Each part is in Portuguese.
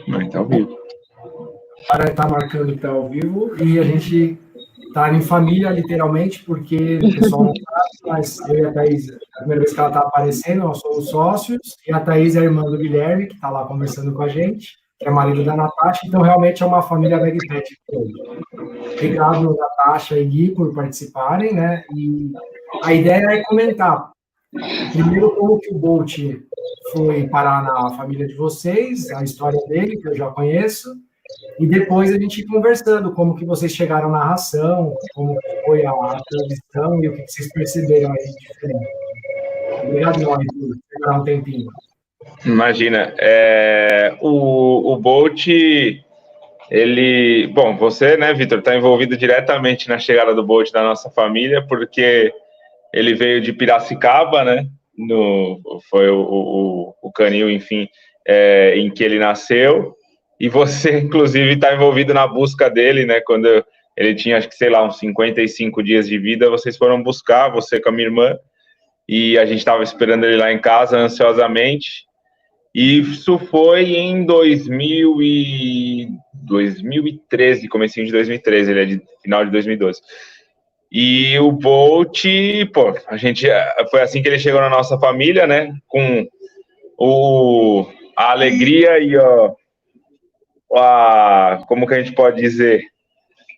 Mas tá ao vivo. Agora tá marcando que tá ao vivo e a gente tá em família, literalmente, porque o pessoal não sabe, mas eu e a Thaís, a primeira vez que ela tá aparecendo, nós somos sócios, e a Thaís é a irmã do Guilherme, que tá lá conversando com a gente, que é marido da Natasha, então realmente é uma família Megpet. Obrigado, Natasha e Gui, por participarem, né? E a ideia é comentar, primeiro, como que o Bolt foi parar na família de vocês, a história dele, que eu já conheço, e depois a gente ir conversando como que vocês chegaram na ração, como que foi a transição e o que vocês perceberam aí de diferente. Obrigado, Nori, por pegar um tempinho. Imagina, o Bolt, ele... Bom, você, né, Vitor, está envolvido diretamente na chegada do Bolt na nossa família, porque ele veio de Piracicaba, né, foi o canil, enfim, em que ele nasceu, e você, inclusive, está envolvido na busca dele, né, quando ele tinha, acho que, sei lá, uns 55 dias de vida, vocês foram buscar, você com a minha irmã, e a gente estava esperando ele lá em casa, ansiosamente. E isso foi em 2013, comecinho de 2013, ele é de final de 2012. E o Bolt, pô, foi assim que ele chegou na nossa família, né? Com a alegria e como que a gente pode dizer?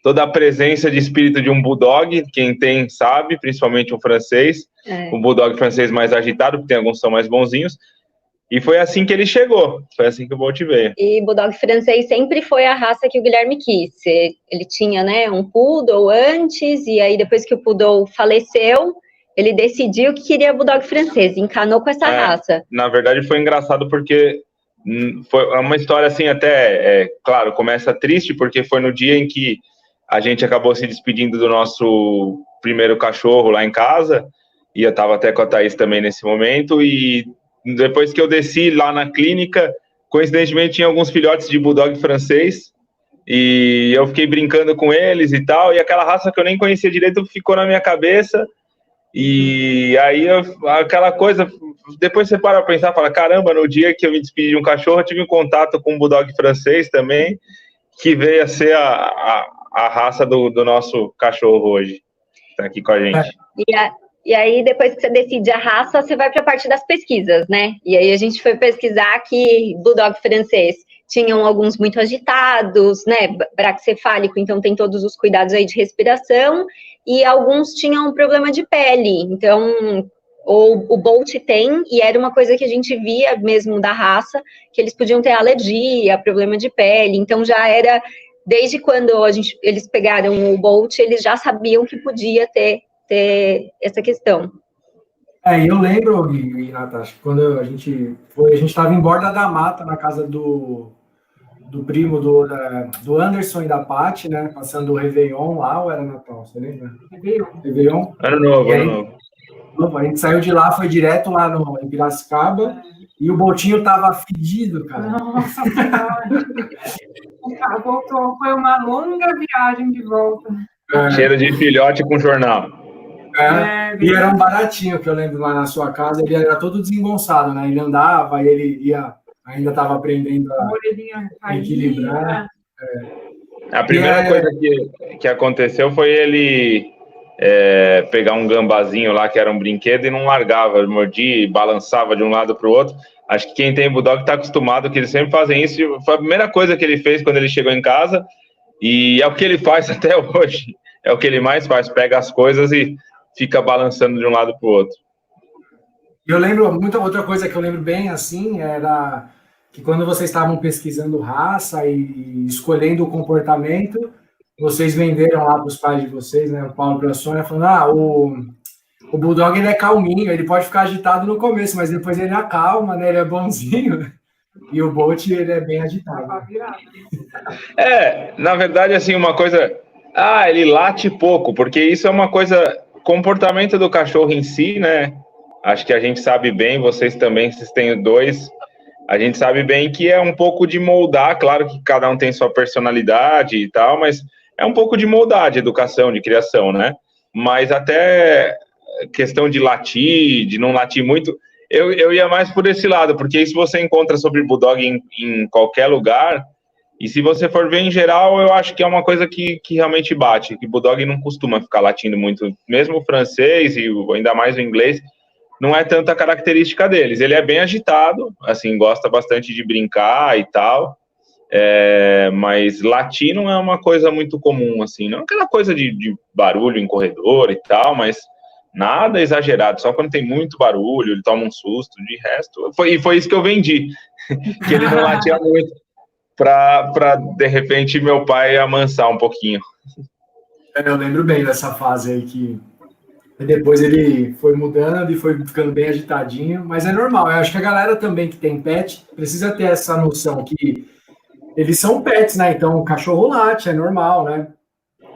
Toda a presença de espírito de um bulldog, quem tem sabe, principalmente um francês, um bulldog francês mais agitado, porque tem alguns que são mais bonzinhos. E foi assim que ele chegou, foi assim que o Bolt veio. E Bulldog francês sempre foi a raça que o Guilherme quis. Ele tinha, né, um Poodle antes, e aí depois que o Poodle faleceu, ele decidiu que queria Bulldog francês, encanou com essa raça. Na verdade foi engraçado porque foi uma história assim até, claro, começa triste, porque foi no dia em que a gente acabou se despedindo do nosso primeiro cachorro lá em casa, e eu estava até com a Thaís também nesse momento, e depois que eu desci lá na clínica, coincidentemente tinha alguns filhotes de Bulldog francês, e eu fiquei brincando com eles e tal, e aquela raça que eu nem conhecia direito ficou na minha cabeça, e aí aquela coisa, depois você para pensar, fala, caramba, no dia que eu me despedi de um cachorro, eu tive um contato com um Bulldog francês também, que veio a ser a raça do nosso cachorro hoje, que tá aqui com a gente. E aí, depois que você decide a raça, você vai para a parte das pesquisas, né? E aí a gente foi pesquisar que Bulldog francês tinham alguns muito agitados, né? Braquicefálico, então tem todos os cuidados aí de respiração, e alguns tinham problema de pele. Então, o Bolt tem, e era uma coisa que a gente via mesmo da raça, que eles podiam ter alergia, problema de pele. Então, já era, desde quando eles pegaram o Bolt, eles já sabiam que podia ter essa questão. Eu lembro, Gui e Natasha, quando a gente estava em Borda da Mata, na casa do primo do Anderson e da Paty, né? Passando o Réveillon lá, ou era Natal, você lembra? Réveillon. Ano novo. A gente saiu de lá, foi direto lá em Piracicaba, e o Boltinho tava fedido, cara. Nossa Senhora! Voltou, foi uma longa viagem de volta. Cheiro de filhote com jornal. E era um baratinho, que eu lembro lá na sua casa, ele era todo desengonçado, né? Ele andava, e ele ainda estava aprendendo a equilibrar. A primeira coisa que aconteceu foi ele pegar um gambazinho lá, que era um brinquedo, e não largava, mordia e balançava de um lado para o outro. Acho que quem tem Bulldog está acostumado, que eles sempre fazem isso. Foi a primeira coisa que ele fez quando ele chegou em casa, e é o que ele faz até hoje. É o que ele mais faz, pega as coisas e fica balançando de um lado para o outro. Eu lembro, outra coisa que eu lembro bem, assim, era que quando vocês estavam pesquisando raça e escolhendo o comportamento, vocês venderam lá para os pais de vocês, né, o Paulo e a Sônia, falando, o Bulldog ele é calminho, ele pode ficar agitado no começo, mas depois ele acalma, né, ele é bonzinho, e o Bolt, ele é bem agitado. Na verdade, assim, uma coisa... ele late pouco, porque isso é uma coisa... Comportamento do cachorro em si, né? Acho que a gente sabe bem, vocês também, vocês têm dois, a gente sabe bem que é um pouco de moldar, claro que cada um tem sua personalidade e tal, mas é um pouco de moldar, de educação, de criação, né? Mas até questão de latir, de não latir muito, Eu ia mais por esse lado, porque isso você encontra sobre Bulldog em qualquer lugar, e se você for ver em geral, eu acho que é uma coisa que realmente bate, que Bulldog não costuma ficar latindo muito, mesmo o francês e ainda mais o inglês, não é tanta característica deles. Ele é bem agitado, assim, gosta bastante de brincar e tal, mas latir não é uma coisa muito comum, assim, não é aquela coisa de barulho em corredor e tal, mas nada exagerado, só quando tem muito barulho, ele toma um susto, de resto, foi isso que eu vendi, que ele não latia muito, para de repente meu pai amansar um pouquinho. Eu lembro bem dessa fase aí que depois ele foi mudando e foi ficando bem agitadinho, mas é normal. Eu acho que a galera também que tem pet precisa ter essa noção que eles são pets, né? Então o cachorro late, é normal, né?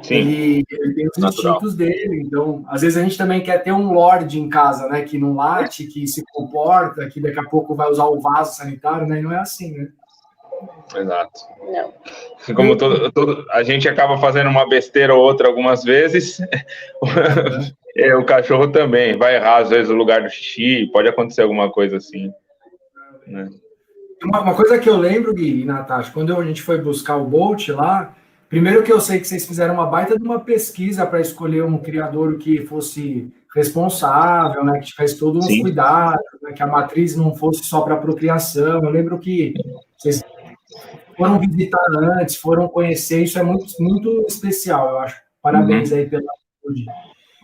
Sim, ele tem os instintos dele, então às vezes a gente também quer ter um lorde em casa, né? Que não late, que se comporta, que daqui a pouco vai usar o vaso sanitário, né? E não é assim, né? Exato. Não. Como a gente acaba fazendo uma besteira ou outra algumas vezes, o cachorro também vai errar, às vezes, o lugar do xixi, pode acontecer alguma coisa assim, né? Uma coisa que eu lembro, Gui e Natasha, quando a gente foi buscar o Bolt lá, primeiro que eu sei que vocês fizeram uma baita de uma pesquisa para escolher um criador que fosse responsável, né, que tivesse todos uns cuidados, né, que a matriz não fosse só para procriação. Eu lembro que vocês foram visitar antes, foram conhecer, isso é muito, muito especial, eu acho. Parabéns aí pela atitude.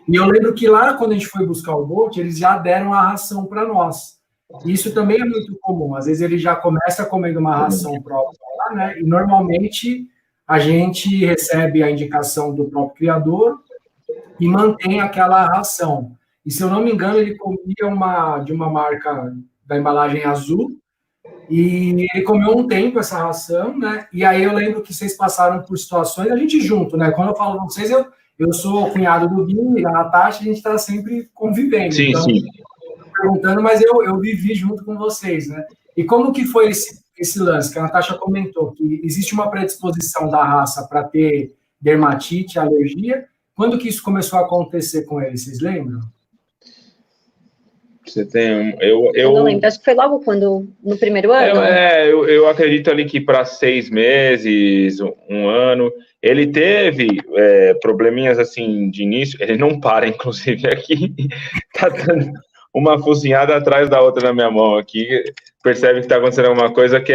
E eu lembro que lá, quando a gente foi buscar o Bolt, eles já deram a ração para nós. Isso também é muito comum. Às vezes ele já começa comendo uma ração própria lá, né? E normalmente a gente recebe a indicação do próprio criador e mantém aquela ração. E se eu não me engano, ele comia de uma marca da embalagem azul, e ele comeu um tempo essa ração, né? E aí eu lembro que vocês passaram por situações, a gente junto, né? Quando eu falo com vocês, eu sou o cunhado do Gui, da Natasha, a gente está sempre convivendo. Sim, então, sim. Perguntando, mas eu vivi junto com vocês, né? E como que foi esse lance que a Natasha comentou, que existe uma predisposição da raça para ter dermatite, alergia? Quando que isso começou a acontecer com ele, vocês lembram? Você tem... Eu não lembro, acho que foi logo no primeiro ano. Eu acredito ali que para 6 meses, um ano, ele teve probleminhas assim de início, ele não para, inclusive, aqui, tá dando uma focinhada atrás da outra na minha mão aqui, percebe que está acontecendo alguma coisa que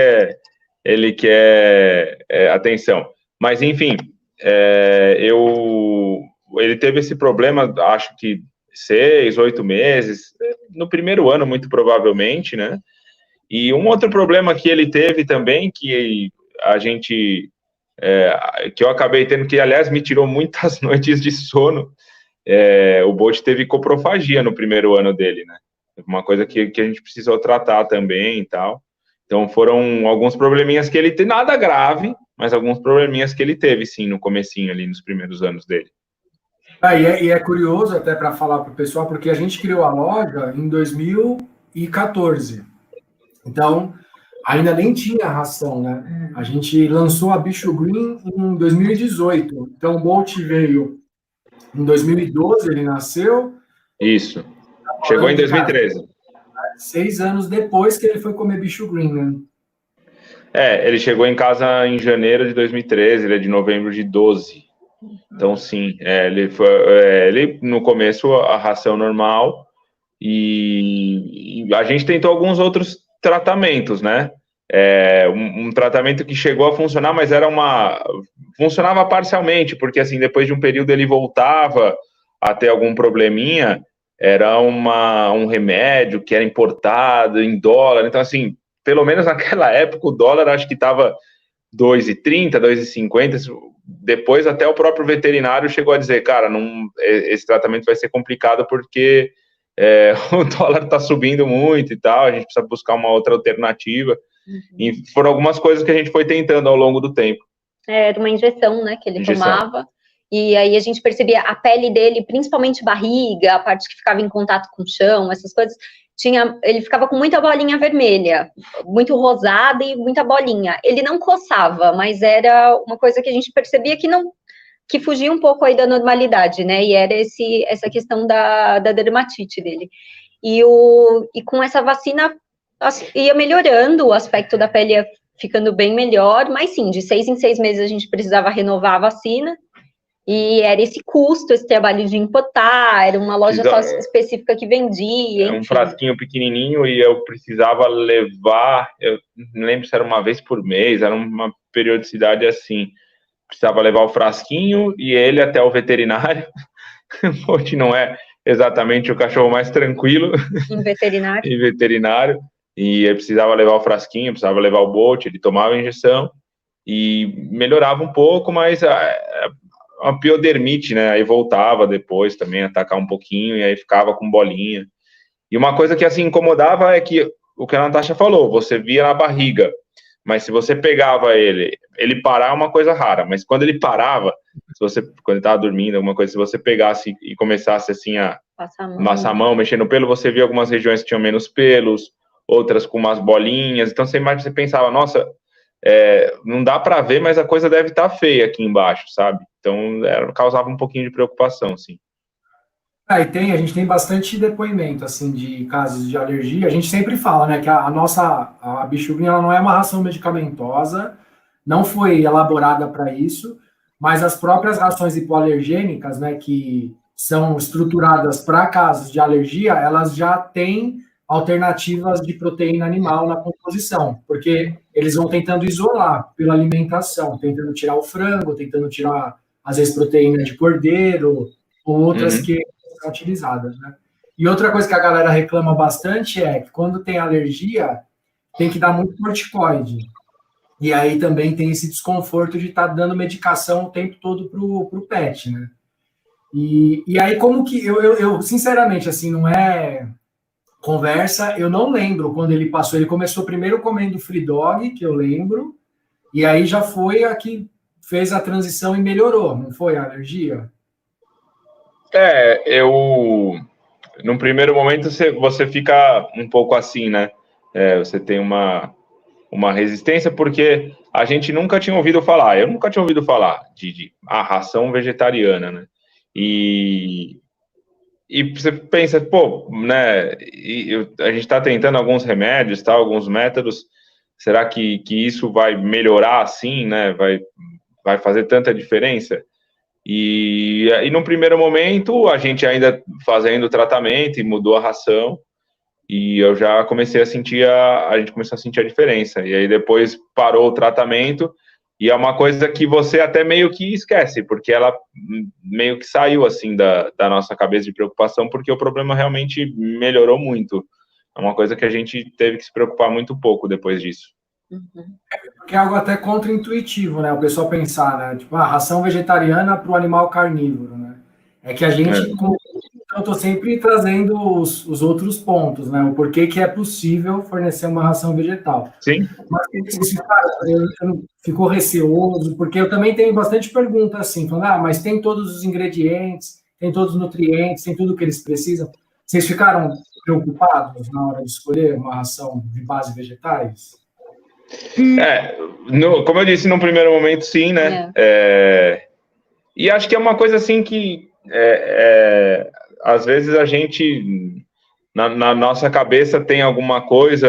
ele quer atenção. Mas, enfim, ele teve esse problema, acho que 6, 8 meses, no primeiro ano, muito provavelmente, né? E um outro problema que ele teve também, que a gente, que eu acabei tendo, que aliás me tirou muitas noites de sono, o Bolt teve coprofagia no primeiro ano dele, né? Uma coisa que a gente precisou tratar também e tal. Então foram alguns probleminhas que ele teve, nada grave, mas alguns probleminhas que ele teve, sim, no comecinho ali, nos primeiros anos dele. E é curioso até para falar para o pessoal, porque a gente criou a loja em 2014. Então, ainda nem tinha ração, né? A gente lançou a Bicho Green em 2018. Então, o Bolt veio em 2012, ele nasceu. Isso. Chegou em 2013. 6 anos depois que ele foi comer Bicho Green, né? Ele chegou em casa em janeiro de 2013, ele é de novembro de 12. Então, sim, ele no começo a ração normal e a gente tentou alguns outros tratamentos, né? Um tratamento que chegou a funcionar, mas funcionava parcialmente, porque assim, depois de um período ele voltava a ter algum probleminha, era um remédio que era importado em dólar, então assim, pelo menos naquela época o dólar acho que estava 2,30, 2,50, depois até o próprio veterinário chegou a dizer, cara, esse tratamento vai ser complicado porque o dólar está subindo muito e tal, a gente precisa buscar uma outra alternativa. E foram algumas coisas que a gente foi tentando ao longo do tempo. Era uma injeção, né, que ele tomava, e aí a gente percebia a pele dele, principalmente barriga, a parte que ficava em contato com o chão, essas coisas, ele ficava com muita bolinha vermelha, muito rosada e muita bolinha. Ele não coçava, mas era uma coisa que a gente percebia que fugia um pouco aí da normalidade, né, e era essa questão da dermatite dele. e com essa vacina ia melhorando, o aspecto da pele ia ficando bem melhor, mas sim, de 6 em 6 meses a gente precisava renovar a vacina, e era esse custo, esse trabalho de importar, era uma loja só específica que vendia. Um frasquinho pequenininho e eu precisava levar, eu não lembro se era uma vez por mês, era uma periodicidade assim, precisava levar o frasquinho e ele até o veterinário, hoje não é exatamente o cachorro mais tranquilo em veterinário, e eu precisava levar o frasquinho, precisava levar o bote, ele tomava a injeção e melhorava um pouco, mas uma piodermite, né, aí voltava depois também, atacar um pouquinho, e aí ficava com bolinha. E uma coisa que, assim, incomodava é que, o que a Natasha falou, você via na barriga, mas se você pegava ele parar é uma coisa rara, mas quando ele parava, quando ele estava dormindo, alguma coisa, se você pegasse e começasse, assim, a amassar a mão, mexer no pelo, você via algumas regiões que tinham menos pelos, outras com umas bolinhas, então você pensava, nossa, não dá para ver, mas a coisa deve estar feia aqui embaixo, sabe? Então, causava um pouquinho de preocupação, sim. A gente tem bastante depoimento, assim, de casos de alergia. A gente sempre fala, né, que a Bichugrinha, ela não é uma ração medicamentosa, não foi elaborada para isso, mas as próprias rações hipoalergênicas, né, que são estruturadas para casos de alergia, elas já têm alternativas de proteína animal na composição, porque eles vão tentando isolar pela alimentação, tentando tirar o frango, tentando tirar, às vezes, proteína de cordeiro, ou outras que são utilizadas, né? E outra coisa que a galera reclama bastante é que quando tem alergia, tem que dar muito corticoide. E aí também tem esse desconforto de estar dando medicação o tempo todo pro pet, né? E aí, como que... Eu sinceramente, assim, não é conversa, eu não lembro quando ele passou. Ele começou primeiro comendo free dog, que eu lembro, e aí já foi a que fez a transição e melhorou, não foi a alergia? Num primeiro momento você fica um pouco assim, né? Você tem uma resistência, porque a gente nunca tinha ouvido falar, eu nunca tinha ouvido falar de ração vegetariana, né? E você pensa, pô, né? A gente está tentando alguns remédios, tá, alguns métodos, será que isso vai melhorar assim, né? Vai fazer tanta diferença? E num primeiro momento, a gente ainda fazendo o tratamento e mudou a ração, e eu já comecei a sentir a gente começou a sentir a diferença. E aí depois parou o tratamento, e é uma coisa que você até meio que esquece, porque ela meio que saiu assim da nossa cabeça de preocupação, porque o problema realmente melhorou muito. É uma coisa que a gente teve que se preocupar muito pouco depois disso. Que é algo até contraintuitivo, né? O pessoal pensar, né? Tipo, ração vegetariana para o animal carnívoro, né? É que a gente, eu estou sempre trazendo os outros pontos, né? O porquê que é possível fornecer uma ração vegetal. Sim. Mas ficou receoso, porque eu também tenho bastante pergunta assim, falando, mas tem todos os ingredientes, tem todos os nutrientes, tem tudo que eles precisam. Vocês ficaram preocupados na hora de escolher uma ração de base vegetais? Como eu disse, no primeiro momento, sim, né? E acho que é uma coisa assim que às vezes a gente na nossa cabeça tem alguma coisa.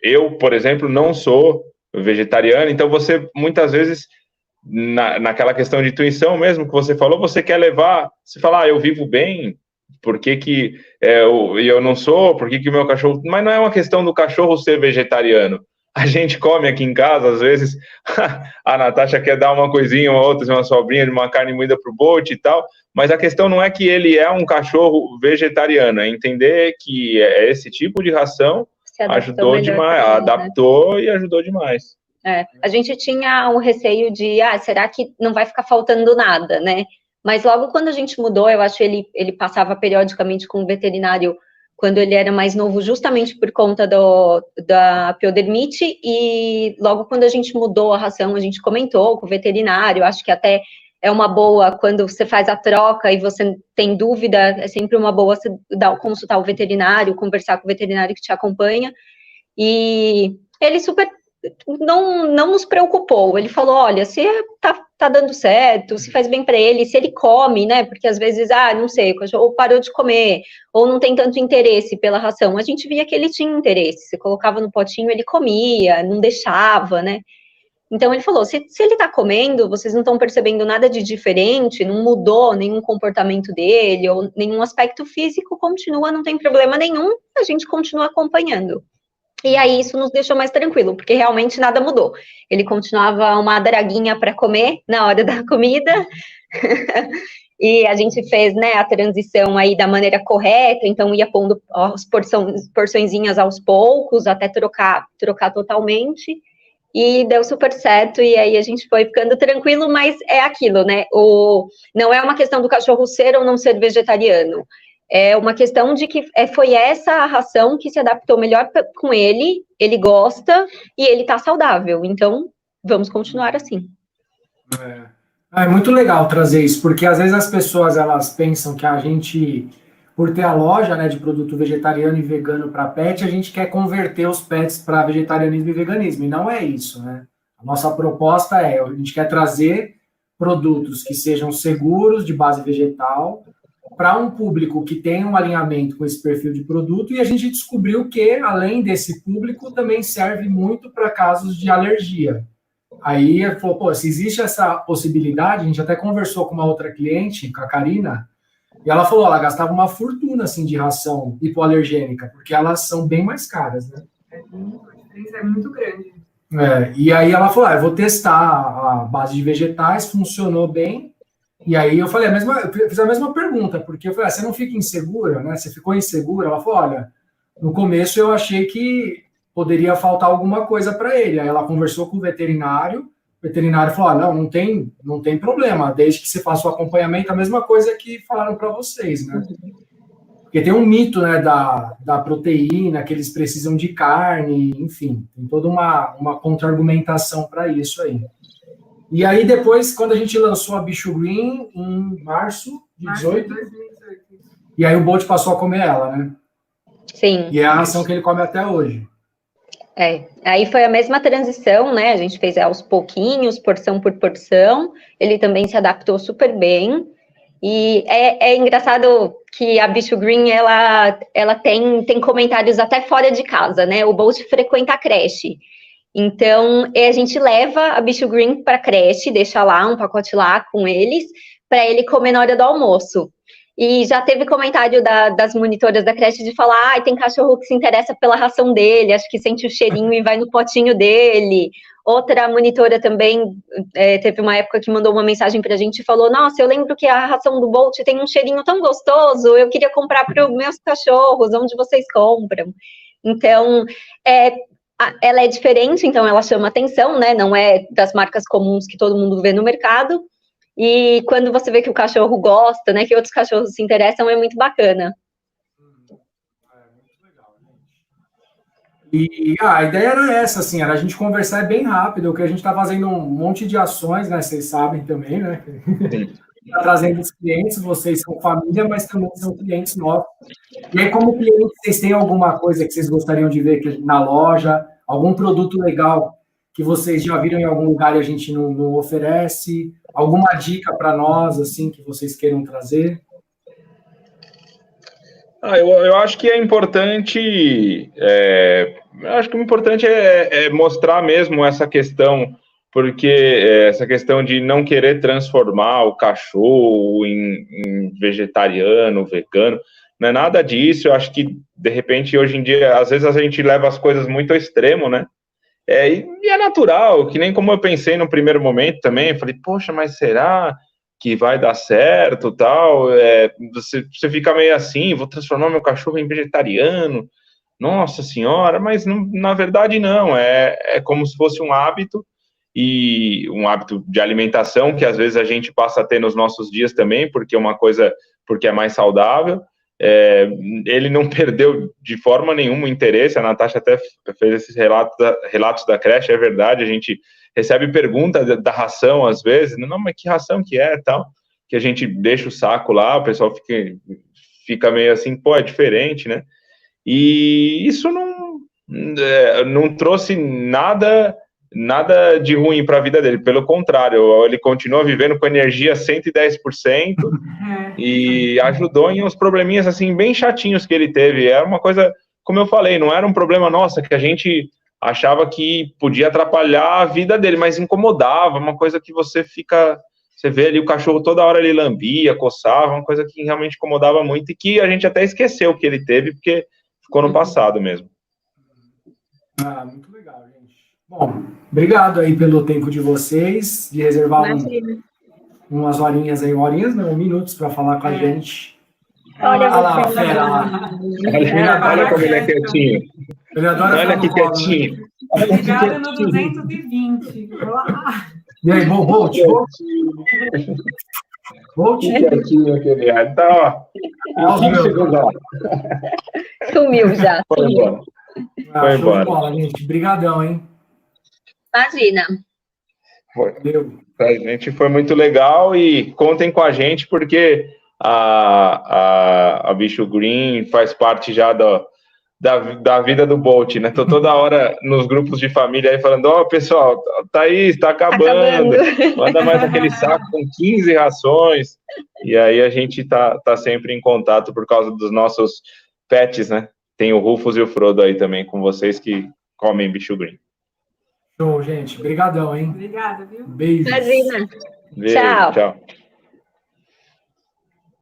Eu, por exemplo, não sou vegetariano, então você muitas vezes naquela questão de intuição mesmo que você falou, você quer levar, você fala, eu vivo bem, por que eu não sou, por que o meu cachorro... Mas não é uma questão do cachorro ser vegetariano. A gente come aqui em casa, às vezes, a Natasha quer dar uma coisinha, uma outra, uma sobrinha de uma carne moída pro bote e tal, mas a questão não é que ele é um cachorro vegetariano, é entender que esse tipo de ração ajudou demais, adaptou, né? E ajudou demais. A gente tinha um receio de, será que não vai ficar faltando nada, né? Mas logo quando a gente mudou, eu acho que ele passava periodicamente com o veterinário quando ele era mais novo, justamente por conta da piodermite, e logo quando a gente mudou a ração, a gente comentou com o veterinário, acho que até é uma boa, quando você faz a troca e você tem dúvida, é sempre uma boa você consultar o veterinário, conversar com o veterinário que te acompanha, e ele super não nos preocupou. Ele falou, olha, se tá dando certo, se faz bem para ele, se ele come, né? Porque às vezes, não sei, o cachorro parou de comer, ou não tem tanto interesse pela ração. A gente via que ele tinha interesse. Você colocava no potinho, ele comia, não deixava, né? Então ele falou, se ele tá comendo, vocês não estão percebendo nada de diferente, não mudou nenhum comportamento dele, ou nenhum aspecto físico, continua, não tem problema nenhum, a gente continua acompanhando. E aí isso nos deixou mais tranquilo, porque realmente nada mudou. Ele continuava uma draguinha para comer na hora da comida, e a gente fez, né, a transição aí da maneira correta, então ia pondo as porçõezinhas aos poucos, até trocar totalmente, e deu super certo, e aí a gente foi ficando tranquilo, mas é aquilo, né, não é uma questão do cachorro ser ou não ser vegetariano, é uma questão de que foi essa a ração que se adaptou melhor com ele gosta e ele tá saudável. Então, vamos continuar assim. É muito legal trazer isso, porque às vezes as pessoas elas pensam que a gente, por ter a loja, né, de produto vegetariano e vegano para pet, a gente quer converter os pets para vegetarianismo e veganismo. E não é isso, né? A nossa proposta a gente quer trazer produtos que sejam seguros, de base vegetal, para um público que tem um alinhamento com esse perfil de produto, e a gente descobriu que, além desse público, também serve muito para casos de alergia. Aí falou, pô, se existe essa possibilidade, a gente até conversou com uma outra cliente, com a Karina, e ela falou, ela gastava uma fortuna, assim, de ração hipoalergênica, porque elas são bem mais caras, né? A diferença é muito grande. E aí ela falou, eu vou testar a base de vegetais, funcionou bem. E aí eu falei eu fiz a mesma pergunta, porque eu falei, você não fica insegura, né? Você ficou insegura? Ela falou, olha, no começo eu achei que poderia faltar alguma coisa para ele. Aí ela conversou com o veterinário falou, não tem problema, desde que você faça o acompanhamento, a mesma coisa que falaram para vocês, né? Porque tem um mito, né, da proteína, que eles precisam de carne, enfim, tem toda uma contra-argumentação para isso aí. E aí, depois, quando a gente lançou a Bicho Green, em março de 2018, e aí o Bolt passou a comer ela, né? Sim. E é a ração que ele come até hoje. Aí foi a mesma transição, né? A gente fez aos pouquinhos, porção por porção. Ele também se adaptou super bem. E é engraçado que a Bicho Green, ela tem comentários até fora de casa, né? O Bolt frequenta a creche. Então, a gente leva a Bicho Green para a creche, deixa lá um pacote lá com eles, para ele comer na hora do almoço. E já teve comentário das monitoras da creche de falar, tem cachorro que se interessa pela ração dele, acho que sente o cheirinho e vai no potinho dele. Outra monitora também teve uma época que mandou uma mensagem para a gente e falou, nossa, eu lembro que a ração do Bolt tem um cheirinho tão gostoso, eu queria comprar para os meus cachorros, onde vocês compram? Então, ela é diferente, então ela chama atenção, né? Não é das marcas comuns que todo mundo vê no mercado. E quando você vê que o cachorro gosta, né? Que outros cachorros se interessam, é muito bacana. Muito legal, gente. E a ideia era essa, assim, era a gente conversar bem rápido, que a gente está fazendo um monte de ações, né? Vocês sabem também, né? Está trazendo os clientes, vocês são família, mas também são clientes nossos. E aí, como cliente, vocês têm alguma coisa que vocês gostariam de ver na loja? Algum produto legal que vocês já viram em algum lugar e a gente não oferece? Alguma dica para nós, assim, que vocês queiram trazer? Eu acho que é importante, acho que o importante é mostrar mesmo essa questão, porque essa questão de não querer transformar o cachorro em vegetariano, vegano, não é nada disso. Eu acho que, de repente, hoje em dia, às vezes a gente leva as coisas muito ao extremo, né? E é natural, que nem como eu pensei no primeiro momento também, falei, poxa, mas será que vai dar certo, tal? Você fica meio assim, vou transformar meu cachorro em vegetariano, nossa senhora, mas não, na verdade não, é como se fosse um hábito, e um hábito de alimentação que às vezes a gente passa a ter nos nossos dias também, porque é mais saudável. Ele não perdeu de forma nenhuma o interesse. A Natasha até fez esses relatos da creche, é verdade, a gente recebe pergunta da ração às vezes, não, mas que ração que é, tal, que a gente deixa o saco lá, o pessoal fica meio assim, pô, é diferente, né? E isso não trouxe nada de ruim para a vida dele, pelo contrário, ele continua vivendo com energia 110% e ajudou em uns probleminhas assim bem chatinhos que ele teve. Era uma coisa, como eu falei, não era um problema nossa que a gente achava que podia atrapalhar a vida dele, mas incomodava, uma coisa que você vê ali o cachorro toda hora ele lambia, coçava, uma coisa que realmente incomodava muito e que a gente até esqueceu que ele teve, porque ficou no passado mesmo. Muito legal, gente. Bom, obrigado aí pelo tempo de vocês, de reservar umas horinhas aí, não, minutos para falar com a gente. Olha lá, fera lá. Olha como ele é quietinho. Ele adora olha que quietinho. Né? Obrigada no 220. E aí, Bolt? Que quietinho aquele ar. Tá, ó. Sumiu já. Foi embora. Foi embora. Bola, gente. Obrigadão, hein? Imagina. A gente foi muito legal e contem com a gente, porque a Bicho Green faz parte já da vida do Bolt, né? Tô toda hora nos grupos de família aí falando, pessoal, tá aí, está acabando. Manda mais aquele saco com 15 rações. E aí a gente tá sempre em contato por causa dos nossos pets, né? Tem o Rufus e o Frodo aí também com vocês que comem Bicho Green. Show, gente. Obrigadão, hein? Obrigada, viu? Beijo. Imagina. Beijo, Tchau. Tchau.